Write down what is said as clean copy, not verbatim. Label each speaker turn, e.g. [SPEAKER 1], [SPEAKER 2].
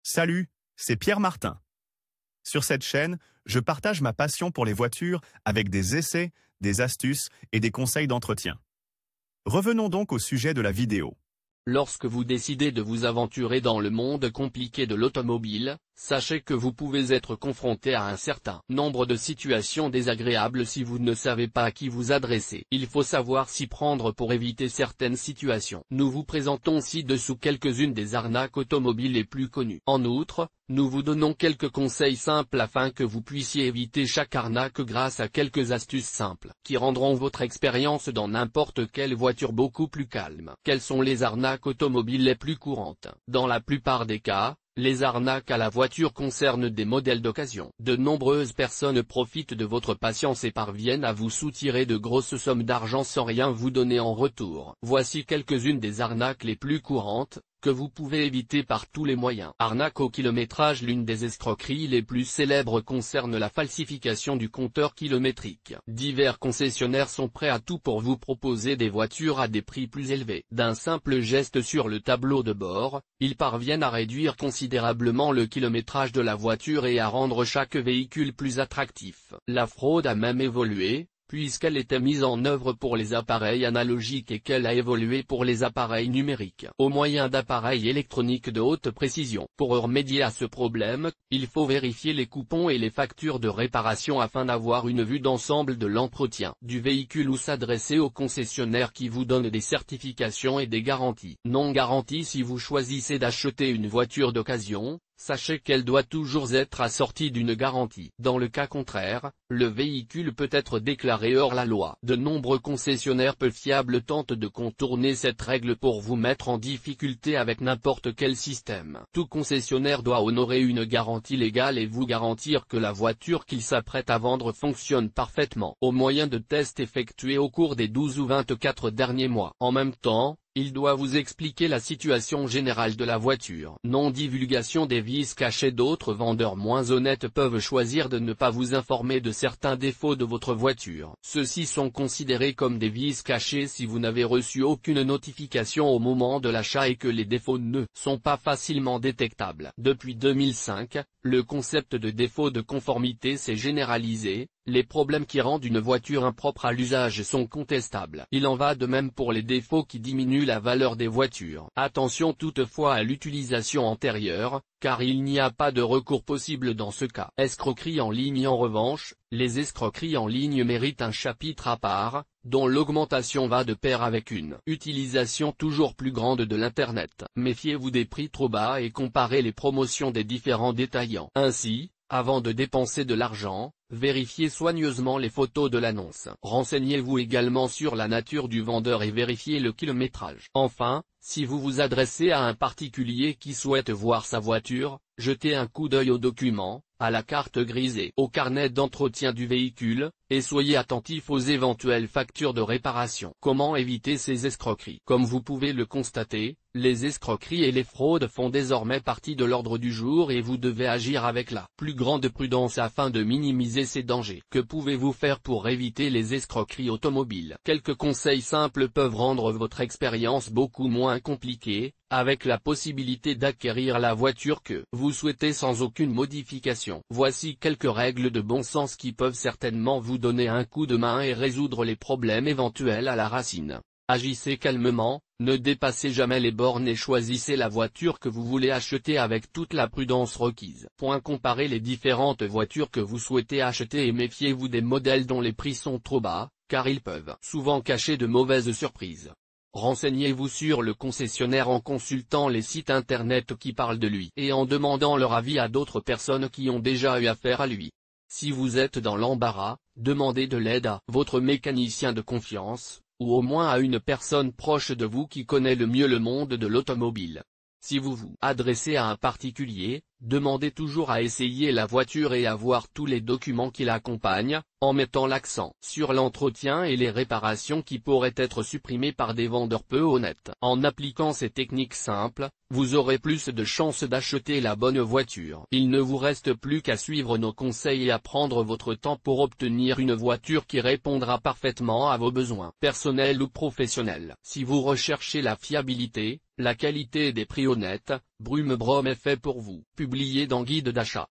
[SPEAKER 1] Salut, c'est Pierre Martin. Sur cette chaîne, je partage ma passion pour les voitures avec des essais, des astuces et des conseils d'entretien. Revenons donc au sujet de la vidéo.
[SPEAKER 2] Lorsque vous décidez de vous aventurer dans le monde compliqué de l'automobile, sachez que vous pouvez être confronté à un certain nombre de situations désagréables si vous ne savez pas à qui vous adresser. Il faut savoir s'y prendre pour éviter certaines situations. Nous vous présentons ci-dessous quelques-unes des arnaques automobiles les plus connues. En outre, nous vous donnons quelques conseils simples afin que vous puissiez éviter chaque arnaque grâce à quelques astuces simples, qui rendront votre expérience dans n'importe quelle voiture beaucoup plus calme. Quelles sont les arnaques automobiles les plus courantes? Dans la plupart des cas, les arnaques à la voiture concernent des modèles d'occasion. De nombreuses personnes profitent de votre patience et parviennent à vous soutirer de grosses sommes d'argent sans rien vous donner en retour. Voici quelques-unes des arnaques les plus courantes, que vous pouvez éviter par tous les moyens. Arnaque au kilométrage. L'une des escroqueries les plus célèbres concerne la falsification du compteur kilométrique. Divers concessionnaires sont prêts à tout pour vous proposer des voitures à des prix plus élevés. D'un simple geste sur le tableau de bord, ils parviennent à réduire considérablement le kilométrage de la voiture et à rendre chaque véhicule plus attractif. La fraude a même évolué, puisqu'elle était mise en œuvre pour les appareils analogiques et qu'elle a évolué pour les appareils numériques, au moyen d'appareils électroniques de haute précision. Pour remédier à ce problème, il faut vérifier les coupons et les factures de réparation afin d'avoir une vue d'ensemble de l'entretien du véhicule ou s'adresser au concessionnaire qui vous donne des certifications et des garanties. Non garanties. Si vous choisissez d'acheter une voiture d'occasion, sachez qu'elle doit toujours être assortie d'une garantie. Dans le cas contraire, le véhicule peut être déclaré hors la loi. De nombreux concessionnaires peu fiables tentent de contourner cette règle pour vous mettre en difficulté avec n'importe quel système. Tout concessionnaire doit honorer une garantie légale et vous garantir que la voiture qu'il s'apprête à vendre fonctionne parfaitement, au moyen de tests effectués au cours des 12 ou 24 derniers mois. En même temps, il doit vous expliquer la situation générale de la voiture. Non-divulgation des vices cachés. D'autres vendeurs moins honnêtes peuvent choisir de ne pas vous informer de certains défauts de votre voiture. Ceux-ci sont considérés comme des vices cachés si vous n'avez reçu aucune notification au moment de l'achat et que les défauts ne sont pas facilement détectables. Depuis 2005, le concept de défaut de conformité s'est généralisé. Les problèmes qui rendent une voiture impropre à l'usage sont contestables. Il en va de même pour les défauts qui diminuent la valeur des voitures. Attention toutefois à l'utilisation antérieure, car il n'y a pas de recours possible dans ce cas. Escroquerie en ligne. En revanche, les escroqueries en ligne méritent un chapitre à part, dont l'augmentation va de pair avec une utilisation toujours plus grande de l'Internet. Méfiez-vous des prix trop bas et comparez les promotions des différents détaillants. Ainsi, avant de dépenser de l'argent, vérifiez soigneusement les photos de l'annonce. Renseignez-vous également sur la nature du vendeur et vérifiez le kilométrage. Enfin, si vous vous adressez à un particulier qui souhaite voir sa voiture, jetez un coup d'œil aux documents, à la carte grise et au carnet d'entretien du véhicule, et soyez attentif aux éventuelles factures de réparation. Comment éviter ces escroqueries? Comme vous pouvez le constater, les escroqueries et les fraudes font désormais partie de l'ordre du jour et vous devez agir avec la plus grande prudence afin de minimiser ces dangers. Que pouvez-vous faire pour éviter les escroqueries automobiles? Quelques conseils simples peuvent rendre votre expérience beaucoup moins compliquée, avec la possibilité d'acquérir la voiture que vous souhaitez sans aucune modification. Voici quelques règles de bon sens qui peuvent certainement vous donner un coup de main et résoudre les problèmes éventuels à la racine. Agissez calmement, ne dépassez jamais les bornes et choisissez la voiture que vous voulez acheter avec toute la prudence requise. Comparez les différentes voitures que vous souhaitez acheter et méfiez-vous des modèles dont les prix sont trop bas, car ils peuvent souvent cacher de mauvaises surprises. Renseignez-vous sur le concessionnaire en consultant les sites internet qui parlent de lui et en demandant leur avis à d'autres personnes qui ont déjà eu affaire à lui. Si vous êtes dans l'embarras, demandez de l'aide à votre mécanicien de confiance, ou au moins à une personne proche de vous qui connaît le mieux le monde de l'automobile. Si vous vous adressez à un particulier, demandez toujours à essayer la voiture et à voir tous les documents qui l'accompagnent, en mettant l'accent sur l'entretien et les réparations qui pourraient être supprimées par des vendeurs peu honnêtes. En appliquant ces techniques simples, vous aurez plus de chances d'acheter la bonne voiture. Il ne vous reste plus qu'à suivre nos conseils et à prendre votre temps pour obtenir une voiture qui répondra parfaitement à vos besoins, personnels ou professionnels. Si vous recherchez la fiabilité, la qualité et des prix honnêtes, Brume Brom est fait pour vous. Publié dans Guide d'achat.